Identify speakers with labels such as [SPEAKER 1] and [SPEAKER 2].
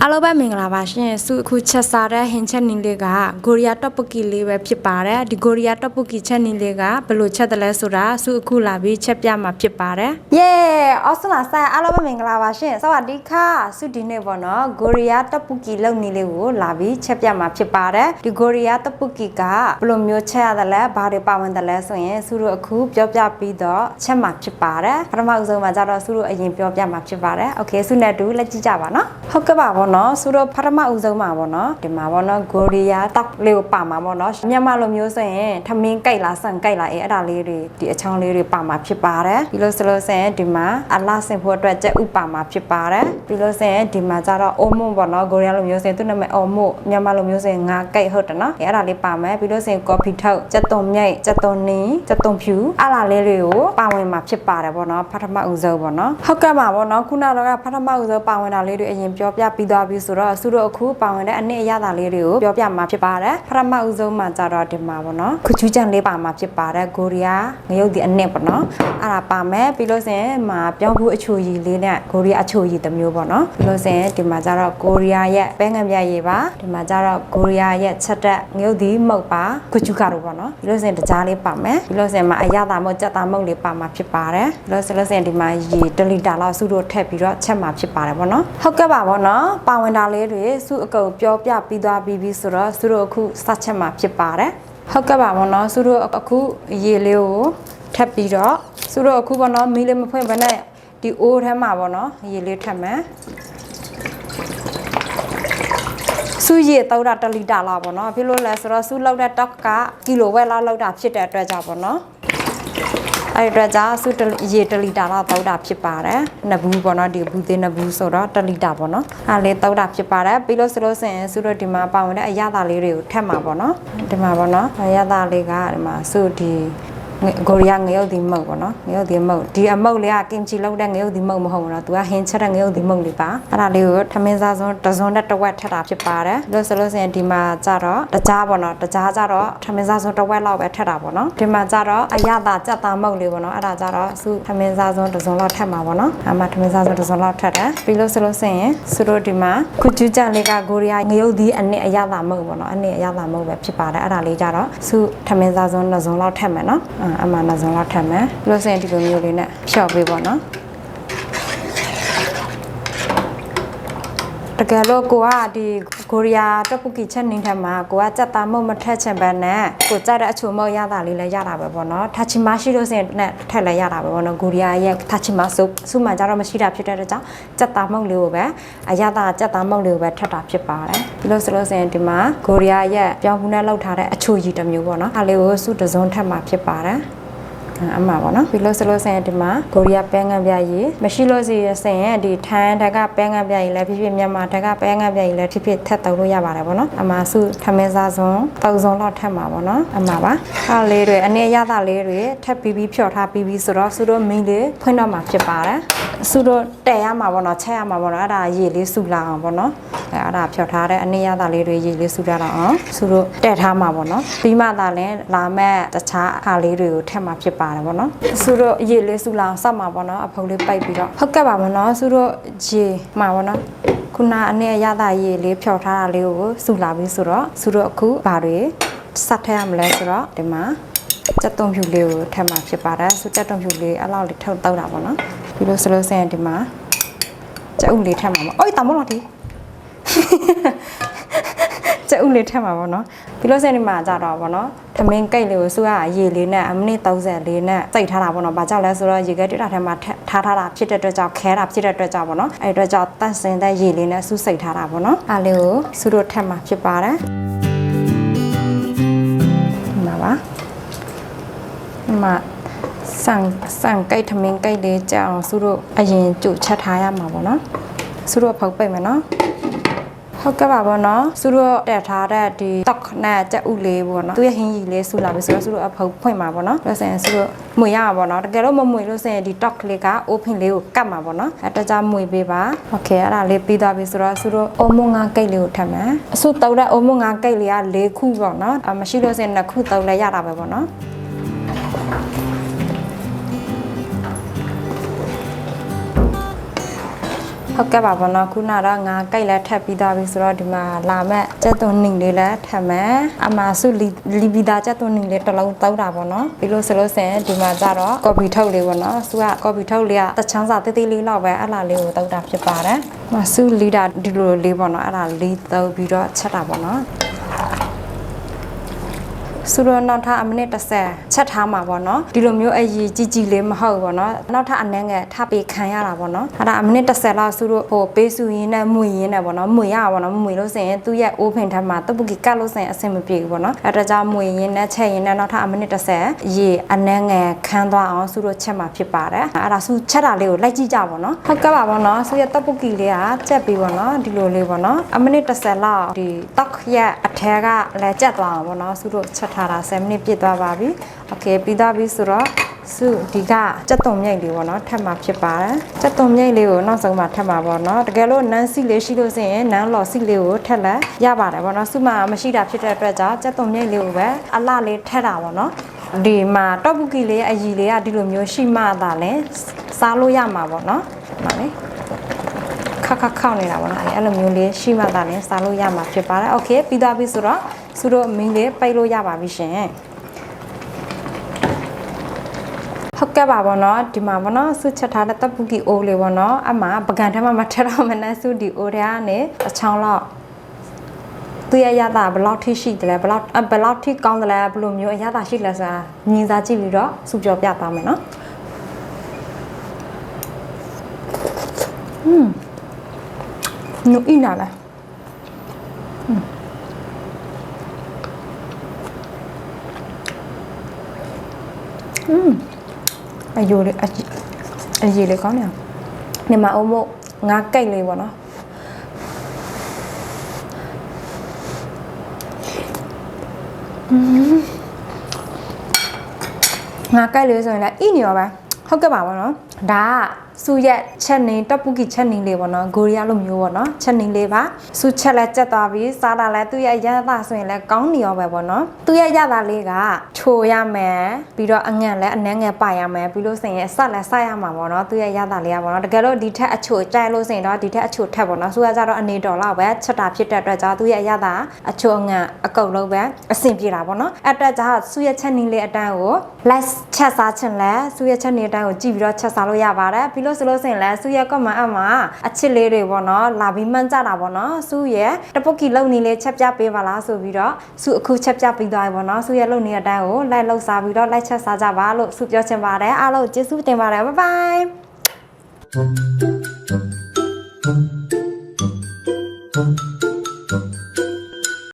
[SPEAKER 1] အားလုံးပဲမင်္ဂလာပါရှင်စုအခုချက်စားတဲ့ဟင်းချက်နင်းလေးကဂိုရီယာတော့ပကီလေးပဲဖြစ်ပါတယ်ဒီဂိုရီယာတော့ပကီချက်နင်းလေးကဘယ်လိုချက်တယ်လဲဆိုတာစုအခုလာပြီးချက်ပြမှာဖြစ်ပါတယ်ယေအော်စလာဆိုင်အားလုံးပဲမင်္ဂလာပါရှင်စวัสดีค่ะစုဒီနေ့ပေါ့နော်ဂိုရီယာတော့ပကီလုံနေလေးကိုလာပြီးချက်ပြမှာဖြစ်ပါတယ်ဒီဂိုရီယာတော့ပကီကဘယ်လိုမျိုးချက်ရတယ်လဲဘာတွေပါဝင်တယ်လဲဆိုရင်စုတို့အခုပြောပြပြီးတော့ချက်မှာဖြစ်ပါတယ်ပထမဆုံးမှာကြတော့စုတို့အရင်ပြောပြမှာဖြစ်ပါတယ်โอเคစုနဲ့တူလက်ကြည့်ကြပါနော်ဟုတ်ကဲ့ပါပေါ့နော်စုတို့ပထမဦးဆုံးမှာပေါ့နော်ဒီမှာပေါ့နော်ဂိုရီယာတောက်လေးကိုပါမှာပေါ့နော်မြန်မာလိုမျိုးဆိုရင်ထမင်းကြိုက်လားဆန်ကြိုက်လားအဲ့ဒါလေးတွေဒီအချောင်းလေးတွေပါမှာဖြစ်ပါတယ်ပြီးလို့ဆိုလို့ဆိုရင်ဒီမှာအလားစင်ဖို့အတွက်ကြက်ဥပါမှာဖြစ်ပါတယ်ပြီးလို့ဆိုရင်ဒီမှာကျတော့အိုမွန်ပေါ့နော်ဂိုရီယာလိုမျိုးဆိုရင်သူ့နာမည်အိုမွန်မြန်မာလိုမျိုးဆိုရင်ငါကြိုက်ဟုတ်တယ်နော်အဲ့ဒါလေးပါမယ်ပြီးလို့ဆိုရင်ကော်ဖီထုတ်ကြက်သွန်မြိတ်ကြက်သွန်နင်းကြက်သွန်ဖြူအဲ့ဒါလေးတွေကိုပါဝင်မှာဖြစ်ပါတယ်ပေါ့နော်ပထမဦးဆုံးပေါ့နော်ဟုတ်ကဲ့ပါပေါ့နော်ခုနကတော့ပထမဦးဆုံးပါဝင်တာလေးတွေအရင်ပြောပြပြီးသွားပြီဆိုတော့စုတို့အခုပါဝင်တဲ့အနှစ်အရသာလေးတွေကိုပြောပြမှာဖြစ်ပါတယ်ပထမဦးဆုံးမှာကြတော့ဒီမှာပေါ့နော်ခချူးချန်လေးပါမှာဖြစ်ပါတယ်ဂိုရီယာငရုတ်ဒီအနှစ်ပေါ့နော်အဲ့ဒါပါမယ်ပြီးလို့ဆိုရင်မှာပြောင်းဘူးအချိုရည်လေးနဲ့ဂိုရီယာအချိုရည်တစ်မျိုးပေါ့နော်ပြီးလို့ဆိုရင်ဒီမှာကြတော့ဂိုရီယာရဲ့ပဲငံပြရည်ပါဒီမှာကြတော့ဂိုရီယာရဲ့ချက်တက်ငရုတ်ဒီမုတ်ပါခချူးခါတို့ပေါ့နော်ပြီးလို့ဆိုရင်တကြားလေးပါမယ်ပြီးလို့ဆိုရင်မှာအရသာမုတ်ကြက်သားမုတ်လေးပါမှာဖြစ်ပါတယ်ပြီးလို့ဆိုရင်ဒီမှာရေ1လီတာလောက်စုတို့ထည့်ပြီးတော့ချက်မှာဖြစ်ပါတယ်ပေါ့နော်ဟုတ်ကဲ့ပါပေါ့နော်ပါဝင်တာလေးတွေစုအကုန်ပြောပြပြီးသွားပြီးဆိုတော့စုတို့အခုစချက်မှာဖြစ်ပါတယ်ဟုတ်ကဲ့ပါပေါ့နော်စုတို့အခုရေလေးကိုထပ်ပြီးတော့စုတို့အခုပေါ့နော်မီးလေးမဖွင့်ဘဲနဲ့ဒီအိုးထဲမှာပေါ့နော်ရေလေးထပ်မယ်စုရေတောက်တာ1လီတာလောက်ပေါ့နော်ဖြစ်လို့လဲဆိုတော့စုလောက်တဲ့တောက်ကကီလိုဝက်လောက်တာဖြစ်တဲ့အတွက်ကြောင့်ပေါ့နော်အဲ့အတွက်ကြောင့်စုရေ1လီတာလောက်တောက်တာဖြစ်ပါတယ်။နှစ်ဘူးပေါ့နော်ဒီဘူးသေးနှစ်ဘူးဆိုတော့1လီတာပေါ့နော်။အဲ့လေးတောက်တာဖြစ်ပါတယ်။ပြီးလို့ဆိုလို့ဆိုရင်စုတို့ဒီမှာပါဝင်တဲ့အရသာလေးတွေကိုထပ်မှာပေါ့နော်။ဒီမှာပေါ့နော်အရသာလေးကဒီမှာစုဒီဂိုရီယာငရုတ်ဒီမုတ်ပေါ့နော်ငရုတ်ဒီမုတ်ဒီအမုတ်လေးကကင်ချီလောက်တဲ့ငရုတ်ဒီမုတ်မဟုတ်ဘူးနော်သူကဟင်းချက်တဲ့ငရုတ်ဒီမုတ်လေးပါအဲ့ဒါလေးကိုထမင်းစားစွန်းတစ်စွန်းနဲ့တစ်ဝက်ထပ်တာဖြစ်ပါတယ်လို့ဆိုလို့ဆိုရင်ဒီမှာကြတော့တကြားပေါ့နော်တကြားကြတော့ထမင်းစားစွန်းတစ်ဝက်လောက်ပဲထပ်တာပေါ့နော်ဒီမှာကြတော့အရသာကြက်သားမုတ်လေးပေါ့နော်အဲ့ဒါကြတော့စုထမင်းစားစွန်းတစ်စွန်းလောက်ထပ်မှာပေါ့နော်အမှထမင်းစားစွန်းတစ်စွန်းလောက်ထပ်တယ်ပြီးလို့ဆိုလို့ဆိုရင်စုတို့ဒီမှာခုကျူးကြလေးကဂိုရီယာငရုတ်ဒီအနှစ်အရသာမုတ်ပေါ့နော်အနှစ်အရသာမုတ်ပဲဖြစ်ပါတယ်အဲ့ဒါလေးကြတော့စုထမင်းစားစွန်းတစ်စွန်းလောက်ထပ်မယ်နော်အမှနှစ်စွန်းလောက်ထပ်မယ်ပြီးလို့ဆိုရင်ဒီလိုမျိုးလေးနဲ့ဖြော့ပေးပေါ့နော်တကယ်လို့ကိုကဒီဂိုရီယာတက်ပုကီချက်နင်းထမှာကိုကစက်သားမုတ်မထက်ချင်ပဲနဲ့ကိုကြိုက်တဲ့အချိုမုတ်ရတာလေးလည်းရတာပဲပေါ့နော်ထချီမရှိလို့ဆိုရင်နဲ့ထက်လည်းရတာပဲပေါ့နော်ဂိုရီယာရဲ့ထချီမဆုပ်စုမှကြတော့မရှိတာဖြစ်တဲ့အတွက်ကြောင့်စက်သားမုတ်လေးကိုပဲအရသာစက်သားမုတ်လေးကိုပဲထက်တာဖြစ်ပါတယ်ဒီလိုဆိုလို့ဆိုရင်ဒီမှာဂိုရီယာရဲ့ပြောင်းဖူးနဲ့လောက်ထားတဲ့အချိုရည်တစ်မျိုးပေါ့နော်အားလေးကိုစုတစုံထက်မှာဖြစ်ပါတယ်အမှပါနော်ပြီးလို့ဆိုလို့ဆိုရင်ဒီမှာဂိုရီယာပဲငံပြရည်မရှိလို့ဆိုရင်ဒီထန်းတက်ကပဲငံပြရည်လည်းဖြစ်ဖြစ်မြန်မာတက်ကပဲငံပြရည်လည်းဖြစ်ဖြစ်ထက်တုံလို့ရပါတယ်ပေါ့နော်အမှစုထမင်းစားစွန်း3စုံလောက်ထက်မှာပေါ့နော်အမှပါအားလေးတွေအနေရတာလေးတွေထက်ပြီးဖြော့ထားပြီးဆိုတော့စုတို့မင်းလေးဖွင့်တော့မှာဖြစ်ပါတယ်စုတို့တဲရမှာပေါ့နော်ချက်ရမှာပေါ့နော်အဲ့ဒါရေလေးစုလာအောင်ပေါ့နော်အဲ့ဒါဖြော့ထားတဲ့အနေရတာလေးတွေရေလေးစုထားတော့အောင်စုတို့တဲထားမှာပေါ့နော်ပြီးမှသာလဲလာမဲ့တခြားအားလေးတွေကိုထက်မှာဖြစ်ပါတယ်ပေါ့နော်စုတို့ရေလေးစုလာအောင်စောက်မှာပေါ့နော်အဖုံလေးပိုက်ပြီးတော့ဟုတ်ကဲ့ပါပေါ့နော်စုတို့ရေမှာပေါ့နော်ခုနအနေရတာရေလေးဖြော့ထားတာလေးကိုစုလာပြီးဆိုတော့စုတို့အခုဘာတွေစက်ထည့်ရမလဲဆိုတော့ဒီမှာကြက်သွန်ဖြူလေးကိုထည့်မှာဖြစ်ပါတယ်စုကြက်သွန်ဖြူလေးအဲ့လောက်လေးထုတ်တောက်တာပေါ့နော်ပြီးလို့ဆိုလို့ဆိုရင်ဒီမှာကြက်ဥလေးထည့်မှာပေါ့အိုးတောင်မလို့ဒီကြက်ဥလေးထည့်မှာပေါ့နော်ပြီးလို့ဆိုရင်ဒီမှာကြတော့ပေါ့နော်ထမင်းကိတ်လေးကိုစုရရေလေးနဲ့မိနစ်30လေးနဲ့စိတ်ထားတာပေါ့နော်။ဘာကြောင့်လဲဆိုတော့ရေခဲတွေ့တာထဲမှာထားထားတာဖြစ်တဲ့အတွက်ကြောင့်ခဲတာဖြစ်တဲ့အတွက်ကြောင့်ပေါ့နော်။အဲ့အတွက်ကြောင့်တန့်စင်တဲ့ရေလေးနဲ့စုစိတ်ထားတာပေါ့နော်။အားလေးကိုစုတို့ထက်မှာဖြစ်ပါတယ်။ဒီမှာပါ။ဒီမှာစံကိတ်ထမင်းကိတ်လေးကြောင်စုတို့အရင်ကြိုချက်ထားရမှာပေါ့နော်။စုတို့ဖုတ်ပိတ်မယ်နော်။ဟုတ်ကဲ့ပါပေါ့နော်စုတို့တက်ထားတဲ့ဒီတောက်နဲ့ကြက်ဥလေးပေါ့နော်သူရဲ့ဟင်းကြီးလေးစုလာပြီဆိုတော့စုတို့အဖုတ်ဖွင့်မှာပေါ့နော်လို့ဆိုရင်စုတို့မွေရမှာပေါ့နော်တကယ်လို့မမွေလို့ဆိုရင်ဒီတောက်ကလေးက open လေးကိုကတ်မှာပေါ့နော်အဲတကြားမွေပေးပါโอเคအဲ့ဒါလေးပြီးသွားပြီဆိုတော့စုတို့အိုမွန်ငါကိတ်လေးကိုထပ်မယ်အစုတောက်တဲ့အိုမွန်ငါကိတ်လေးက4ခုပေါ့နော်မရှိလို့ဆိုရင်2ခုတောက်လဲရတာပဲပေါ့နော်ဟ ဟုတ်ကဲ့ပါဘောနော်ခုနတော့ငါကြိုက်လဲထပ်ပြီးသွားပြီဆိုတော့ဒီမှာလာမဲ့ကြက်သွန်နှင်းလေးလဲထပ်မယ်အမဆုလီပီတာကြက်သွန်နှင်းလေးတစ်လုံးတောက်တာပေါ့နော်ပြီးလို့ဆိုလို့ဆင်ဒီမှာကျတော့ကော်ဖီထုတ်လေးပေါ့နော်ဆုကကော်ဖီထုတ်လေးကတချမ်းစာတေးသေးလေးလောက်ပဲအဲ့လာလေးကိုတောက်တာဖြစ်ပါတယ်မဆုလီတာဒီလိုလေးပေါ့နော်အဲ့ဒါလေးတောက်ပြီးတော့ချက်တာပေါ့နော်ဆိုတော့နောက်ထပ်အမိနစ်30ချက်ထားမှာပေါ့နော်ဒီလိုမျိုးအရေးကြီးလေးမဟုတ်ပေါ့နော်နောက်ထပ်အနှဲငယ်ထပ်ပေးခံရတာပေါ့နော်အဲ့ဒါအမိနစ်30လောက်ဆိုတော့ဟိုပေးစုရင်းနဲ့မွေရင်းနဲ့ပေါ့နော်မွေရပါပေါ့နော်မွေလို့ဆိုရင်သူ့ရဲ့အိုးဖင်ထက်မှာတပုတ်ကတ်လို့ဆိုရင်အဆင်မပြေဘူးပေါ့နော်အဲ့ဒါကြောင့်မွေရင်းနဲ့ချက်ရင်းနဲ့နောက်ထပ်အမိနစ်30ရေအနှဲငယ်ခန်းသွားအောင်ဆိုတော့ချက်မှာဖြစ်ပါတယ်အဲ့ဒါစုချက်တာလေးကိုလိုက်ကြည့်ကြပါနော်ဟုတ်ကဲ့ပါပေါ့နော်ဆိုရတပုတ်ကြီးလေးကချက်ပြီးပေါ့နော်ဒီလိုလေးပေါ့နော်အမိနစ်30လောက်ဒီတောက်ရက်အထဲကလည်းချက်သွားအောင်ပေါ့နော်ဆိုတော့ချက်ထားတာ7မိနစ်ပြည့်သွားပါပြီโอเคပြီးသွားပြီဆိုတော့စုဒီကကြက်သွန်မြိတ်လေးပေါ့နော်ထပ်မှာဖြစ်ပါတယ်ကြက်သွန်မြိတ်လေးကိုနောက်ဆုံးမှာထပ်မှာပေါ့နော်တကယ်လို့နန်းစီလေးရှိလို့ဆိုရင်နန်းလော်စီလေးကိုထက်လက်ရပါတယ်ပေါ့နော်စုမှာမရှိတာဖြစ်တဲ့အတွက်ကြောင့်ကြက်သွန်မြိတ်လေးကိုပဲအလှလေးထက်တာပေါ့နော်ဒီမှာတော့ဘူးကီလေးအကြီးလေးကဒီလိုမျိုးရှိမှသာလဲစားလို့ရမှာပေါ့နော်ဟုတ်ပါလေခက်ခောက်နေတာပေါ့နော်အဲ့လိုမျိုးလေးရှိမှသာလဲစားလို့ရမှာဖြစ်ပါတယ်โอเคပြီးသွားပြီဆိုတော့စုတို့မင်းလေးပိတ်လို့ရပါပြီရှင်ဟုတ်ကဲ့ပါဘောနော်ဒီမှာဘောနော်စုချက်ထားတဲ့တပ်ပူကီအိုးလေးဘောနော်အမှပကံထဲမှာမထတော့မနဲ့စုဒီအိုးထဲကနေအချောင်းလောက်သူရရတာဘယ်လောက်ထိရှိတယ်လဲဘယ်လောက်ထိကောင်းတယ်လဲဘယ်လိုမျိုးအရသာရှိလဲဆိုတာမြင်စားကြည့်ပြီးတော့စုပြောပြသွားမယ်နော်နူအင်းလာလားအယိုလေးအရေးလေးကောင်းနေအောင်ဒီမှာအုံမို့ငါကိတ်လေးပေါ့နော်ငါကိတ်လေးဆိုရင်လည်းအင်းနေရောပဲဟုတ်ကဲ့ပါပေါ့နော်ဒါကစုရက်ချက်နေတပ်ပူကီချက်နေလေးပေါ့နော်ဂိုရီးယားလိုမျိုးပေါ့နော်ချက်နေလေးပါစုချက်လက်ချက်သွားပြီးစားတာလဲသူ့ရဲ့ရရဆိုရင်လည်းကောင်းနေရောပဲပေါ့နော်သူ့ရဲ့ရတာလေးကချိုရမယ်ပြီးတော့အငန့်လဲအနှဲငယ်ပါရမယ်ပြီးလို့ဆိုရင်ဆက်လဲဆက်ရမှာပေါ့နော်သူ့ရဲ့ရတာလေးကပေါ့နော်တကယ်လို့ဒီထက်အချိုကြိုက်လို့ဆိုရင်တော့ဒီထက်အချိုထက်ပေါ့နော်စုကကြတော့အနေတော်လောက်ပဲချက်တာဖြစ်တဲ့အတွက်ကြောင့်သူ့ရဲ့ရတာအချိုအငန့်အကုတ်လုံးပဲအဆင်ပြေတာပေါ့နော်အဲ့အတွက်ကြောင့်စုရဲ့ချက်နေလေးအတန်းကိုလိုက်ချက်စားချင်လဲစုရဲ့ချက်နေအတန်းကိုကြည့်ပြီးတော့ချက်စားလို့ရပါတယ်ပြီးလို့ဆိုလို့ဆိုရင်လဲစုရဲ့ကွန်မန့်အမှာအချစ်လေးတွေပေါ့နော်လာပြီးမှန်းကြတာပေါ့နော်စုရဲ့တပုတ်ကီလုံနေလေးချက်ပြပေးပါလားဆိုပြီးတော့စုအခုချက်ပြပြီးသွားပြီပေါ့နော်စုရဲ့လုံနေတဲ့အတန်းကိုလိုက်လှုပ်စားပြီးတော့လိုက်ချက်စားကြပါလို့စုပြောချင်ပါတယ်အားလုံးကျေးဇူးတင်ပါတယ်ဘိုင်ဘိုင်